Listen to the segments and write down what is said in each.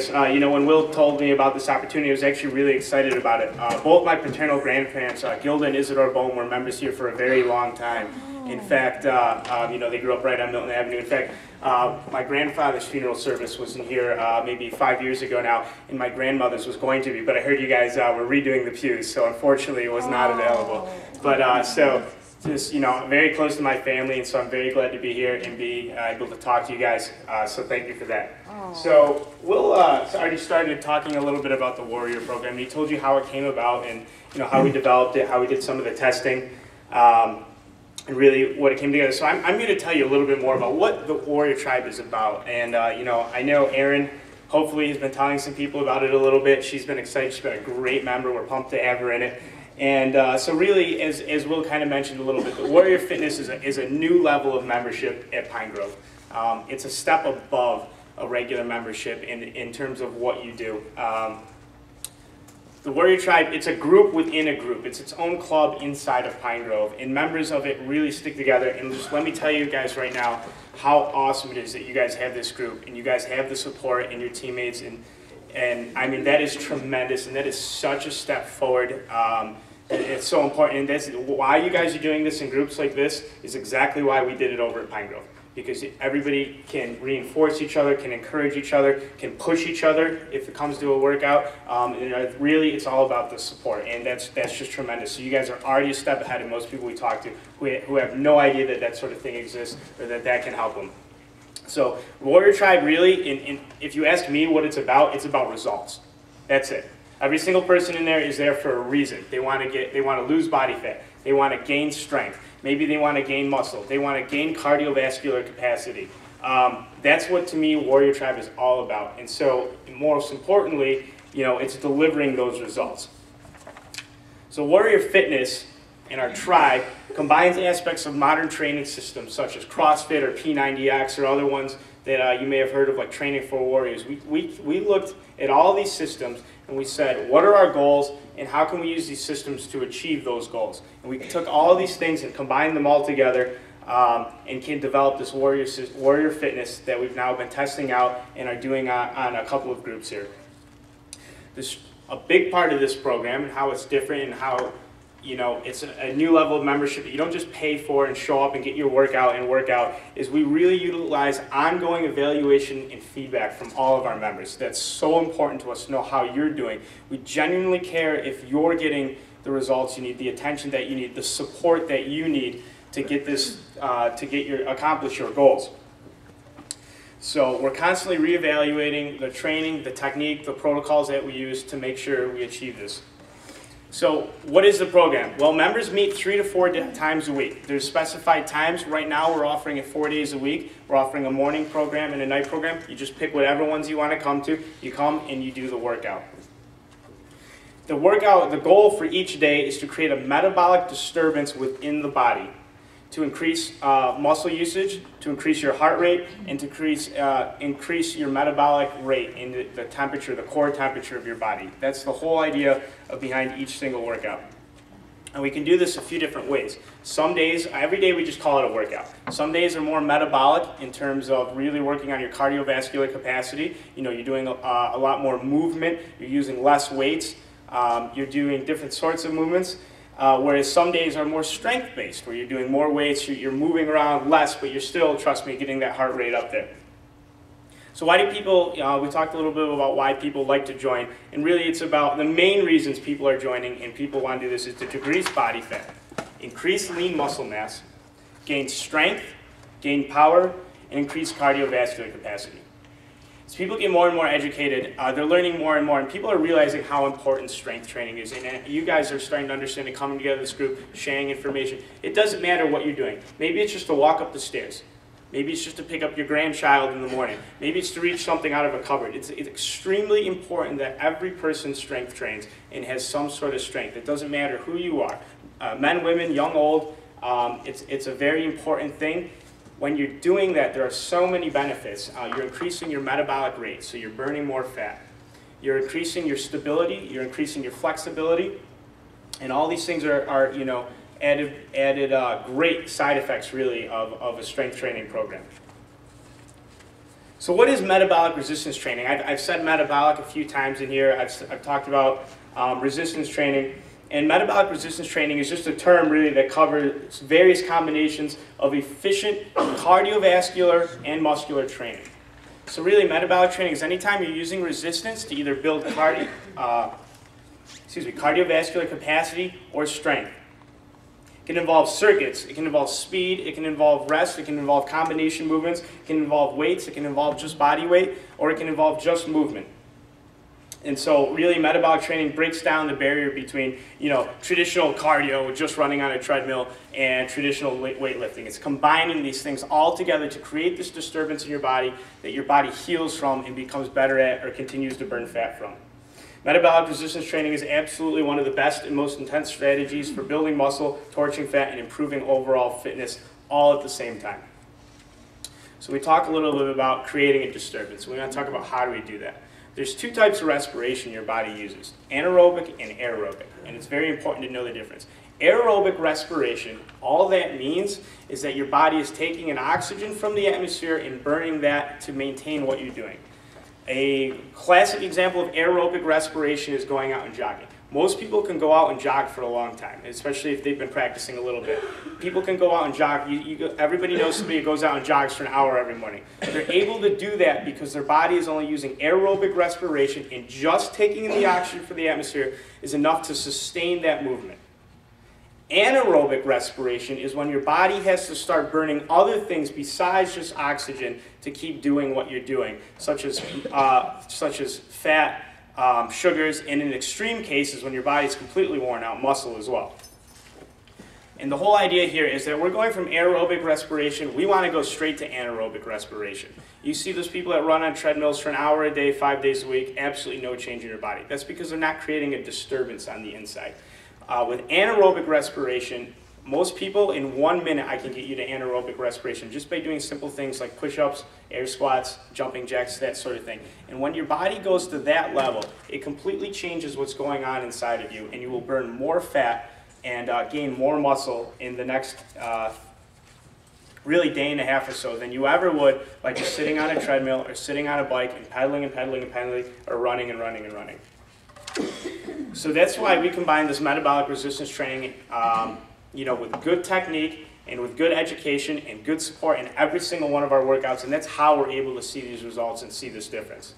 You know, when Will told me about this opportunity, I was actually really excited about it. Both my paternal grandparents, Gilda and Isidore Bome, were members here for a very long time. In fact, you know, they grew up right on Milton Avenue. In fact, my grandfather's funeral service was in here maybe 5 years ago now, and my grandmother's was going to be, but I heard you guys were redoing the pews, so unfortunately it was not available. But so, just, you know, very close to my family, and so I'm very glad to be here and be able to talk to you guys, so thank you for that. So Will already started talking a little bit about the Warrior program. He told you how it came about and, you know, how we developed it, how we did some of the testing, and really what it came together. So I'm going to tell you a little bit more about what the Warrior Tribe is about. And, you know, I know Erin hopefully has been telling some people about it a little bit. She's been excited. She's been a great member. We're pumped to have her in it. And so really, as Will kind of mentioned a little bit, the Warrior Fitness is a new level of membership at Pine Grove. It's a step above a regular membership in terms of what you do. The Warrior Tribe, it's a group within a group. It's its own club inside of Pine Grove, and members of it really stick together. And just let me tell you guys right now how awesome it is that you guys have this group, and you guys have the support and your teammates, and I mean, that is tremendous, and that is such a step forward. It's so important, and that's why you guys are doing this in groups like this is exactly why we did it over at Pine Grove. Because everybody can reinforce each other, can encourage each other, can push each other if it comes to a workout. And really, it's all about the support, and that's just tremendous. So you guys are already a step ahead of most people we talk to who have no idea that that sort of thing exists or that can help them. So Warrior Tribe really, if you ask me what it's about results. That's it. Every single person in there is there for a reason. They want to lose body fat. They want to gain strength. Maybe they want to gain muscle. They want to gain cardiovascular capacity. That's what, to me, Warrior Tribe is all about. And so, most importantly, you know, it's delivering those results. So Warrior Fitness and our tribe combines aspects of modern training systems such as CrossFit or P90X or other ones that you may have heard of, like Training for Warriors. We looked at all these systems and we said, what are our goals and how can we use these systems to achieve those goals? And we took all of these things and combined them all together and can develop this Warrior Fitness that we've now been testing out and are doing on a couple of groups here. A big part of this program and how it's different and how, you know, it's a new level of membership that you don't just pay for and show up and get your workout and work out, is we really utilize ongoing evaluation and feedback from all of our members. That's so important to us to know how you're doing. We genuinely care if you're getting the results you need, the attention that you need, the support that you need to get this, accomplish your goals. So we're constantly reevaluating the training, the technique, the protocols that we use to make sure we achieve this. So what is the program? Well, members meet 3 to 4 times a week. There's specified times. Right now we're offering it 4 days a week. We're offering a morning program and a night program. You just pick whatever ones you want to come to. You come and you do the workout. The goal for each day is to create a metabolic disturbance within the body, to increase muscle usage, to increase your heart rate, and to increase your metabolic rate in the temperature, the core temperature of your body. That's the whole idea behind each single workout. And we can do this a few different ways. Some days, every day we just call it a workout. Some days are more metabolic in terms of really working on your cardiovascular capacity. You know, you're doing a lot more movement, you're using less weights, you're doing different sorts of movements. Whereas some days are more strength-based, where you're doing more weights, you're moving around less, but you're still, trust me, getting that heart rate up there. So why do people, we talked a little bit about why people like to join, and really it's about the main reasons people are joining and people want to do this is to decrease body fat, increase lean muscle mass, gain strength, gain power, and increase cardiovascular capacity. As people get more and more educated, they're learning more and more, and people are realizing how important strength training is. And you guys are starting to understand and coming together this group, sharing information. It doesn't matter what you're doing. Maybe it's just to walk up the stairs. Maybe it's just to pick up your grandchild in the morning. Maybe it's to reach something out of a cupboard. It's extremely important that every person strength trains and has some sort of strength. It doesn't matter who you are, men, women, young, old. It's a very important thing. When you're doing that, there are so many benefits. You're increasing your metabolic rate, so you're burning more fat. You're increasing your stability, you're increasing your flexibility, and all these things are you know, added great side effects, really, of a strength training program. So what is metabolic resistance training? I've said metabolic a few times in here. I've talked about resistance training. And metabolic resistance training is just a term really that covers various combinations of efficient cardiovascular and muscular training. So really metabolic training is anytime you're using resistance to either build cardiovascular capacity or strength. It can involve circuits, it can involve speed, it can involve rest, it can involve combination movements, it can involve weights, it can involve just body weight, or it can involve just movement. And so really metabolic training breaks down the barrier between, traditional cardio, just running on a treadmill, and traditional weightlifting. It's combining these things all together to create this disturbance in your body that your body heals from and becomes better at or continues to burn fat from. Metabolic resistance training is absolutely one of the best and most intense strategies for building muscle, torching fat, and improving overall fitness all at the same time. So we talk a little bit about creating a disturbance. We want to talk about how do we do that. There's two types of respiration your body uses, anaerobic and aerobic, and it's very important to know the difference. Aerobic respiration, all that means is that your body is taking an oxygen from the atmosphere and burning that to maintain what you're doing. A classic example of aerobic respiration is going out and jogging. Most people can go out and jog for a long time, especially if they've been practicing a little bit. People can go out and jog. Everybody knows somebody who goes out and jogs for an hour every morning. They're able to do that because their body is only using aerobic respiration, and just taking in the oxygen from the atmosphere is enough to sustain that movement. Anaerobic respiration is when your body has to start burning other things besides just oxygen to keep doing what you're doing, such as fat, sugars, and in extreme cases, when your body's completely worn out, muscle as well. And the whole idea here is that we're going from aerobic respiration, we want to go straight to anaerobic respiration. You see those people that run on treadmills for an hour a day, 5 days a week, absolutely no change in their body. That's because they're not creating a disturbance on the inside. With anaerobic respiration, most people in 1 minute I can get you to anaerobic respiration just by doing simple things like push-ups, air squats, jumping jacks, that sort of thing. And when your body goes to that level, it completely changes what's going on inside of you, and you will burn more fat and gain more muscle in the next really day and a half or so than you ever would by just sitting on a treadmill or sitting on a bike and pedaling and pedaling and pedaling, or running and running and running. So that's why we combine this metabolic resistance training with good technique and with good education and good support in every single one of our workouts, and that's how we're able to see these results and see this difference.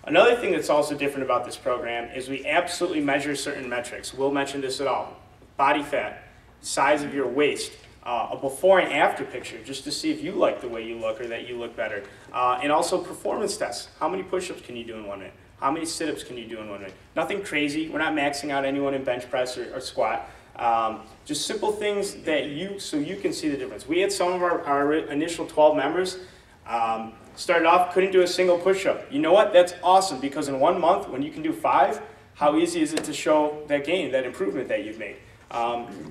Another thing that's also different about this program is we absolutely measure certain metrics. We'll mention this at all. Body fat, size of your waist, a before and after picture just to see if you like the way you look or that you look better. And also performance tests. How many push-ups can you do in 1 minute? How many sit-ups can you do in 1 minute? Nothing crazy. We're not maxing out anyone in bench press or squat. Just simple things that so you can see the difference. We had some of our initial 12 members started off, couldn't do a single push-up. You know what? That's awesome, because in 1 month, when you can do 5, how easy is it to show that gain, that improvement that you've made?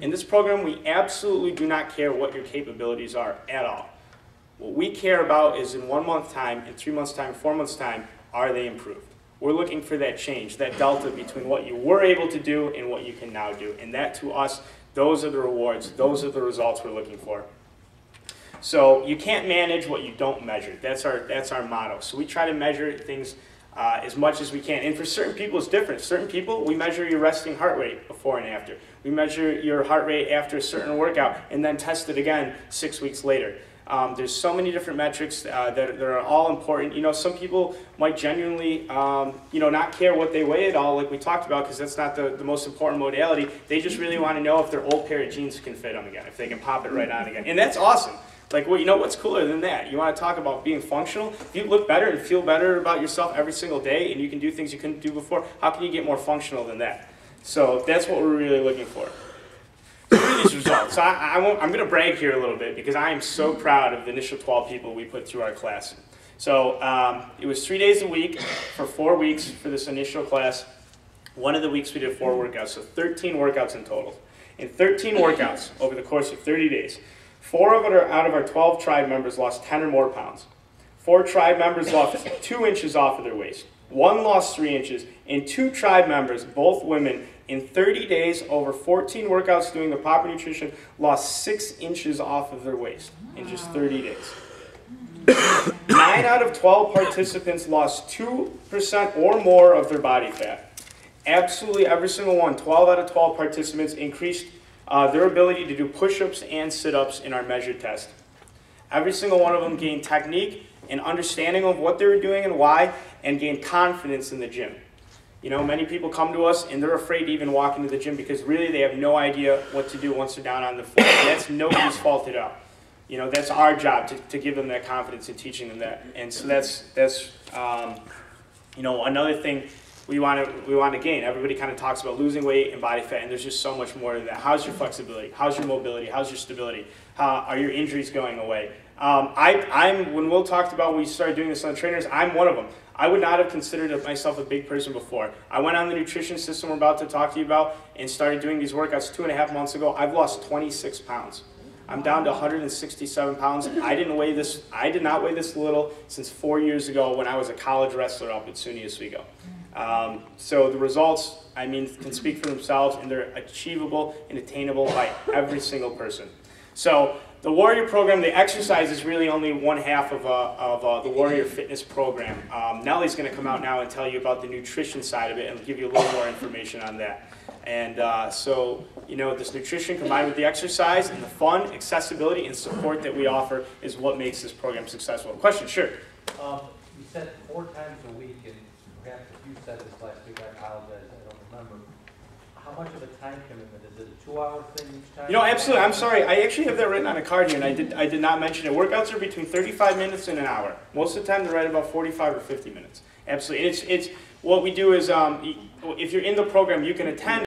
In this program, we absolutely do not care what your capabilities are at all. What we care about is in 1 month time, in 3 months time, 4 months time, are they improved? We're looking for that change, that delta between what you were able to do and what you can now do. And that, to us, those are the rewards, those are the results we're looking for. So you can't manage what you don't measure. That's our motto. So we try to measure things as much as we can. And for certain people, it's different. Certain people, we measure your resting heart rate before and after. We measure your heart rate after a certain workout and then test it again 6 weeks later. There's so many different metrics that are all important. Some people might genuinely, not care what they weigh at all, like we talked about, because that's not the most important modality. They just really want to know if their old pair of jeans can fit them again, if they can pop it right on again. And that's awesome. Like, what's cooler than that? You want to talk about being functional? If you look better and feel better about yourself every single day, and you can do things you couldn't do before, how can you get more functional than that? So that's what we're really looking for. These results. So I'm going to brag here a little bit because I am so proud of the initial 12 people we put through our class. So it was 3 days a week for 4 weeks for this initial class. One of the weeks we did 4 workouts, so 13 workouts in total. In 13 workouts over the course of 30 days, 4 out of our 12 tribe members lost 10 or more pounds. 4 tribe members lost 2 inches off of their waist. 1 lost 3 inches, and 2 tribe members, both women, in 30 days, over 14 workouts doing the proper nutrition, lost 6 inches off of their waist in just 30 days. 9 9 out of 12 participants lost 2% or more of their body fat. Absolutely every single one, 12 out of 12 participants increased their ability to do push-ups and sit-ups in our measured test. Every single one of them gained technique and understanding of what they were doing and why, and gained confidence in the gym. You know, many people come to us and they're afraid to even walk into the gym because really they have no idea what to do once they're down on the floor. And that's nobody's fault at all. You know, that's our job to give them that confidence and teaching them that. And so that's you know, another thing we want to gain. Everybody kind of talks about losing weight and body fat, and there's just so much more to that. How's your flexibility? How's your mobility? How's your stability? Are your injuries going away? When Will talked about when we started doing this on trainers, I'm one of them. I would not have considered myself a big person before. I went on the nutrition system we're about to talk to you about and started doing these workouts 2.5 months ago. I've lost 26 pounds. I'm down to 167 pounds. I did not weigh this little since 4 years ago when I was a college wrestler up at SUNY Oswego. So the results, I mean, can speak for themselves, and they're achievable and attainable by every single person. So the Warrior program, the exercise is really only one half of the Warrior Fitness program. Nellie's going to come out now and tell you about the nutrition side of it and give you a little more information on that. And so, you know, this nutrition combined with the exercise and the fun, accessibility, and support that we offer is what makes this program successful. Question? Sure. You said 4 times a week, and perhaps if you said this last week, I apologize, I don't remember. How much of a time commitment? Is it a 2-hour thing each time? You know, absolutely. I'm sorry. I actually have that written on a card here, and I did not mention it. Workouts are between 35 minutes and an hour. Most of the time, they're right about 45 or 50 minutes. Absolutely. It's what we do is, if you're in the program, you can attend.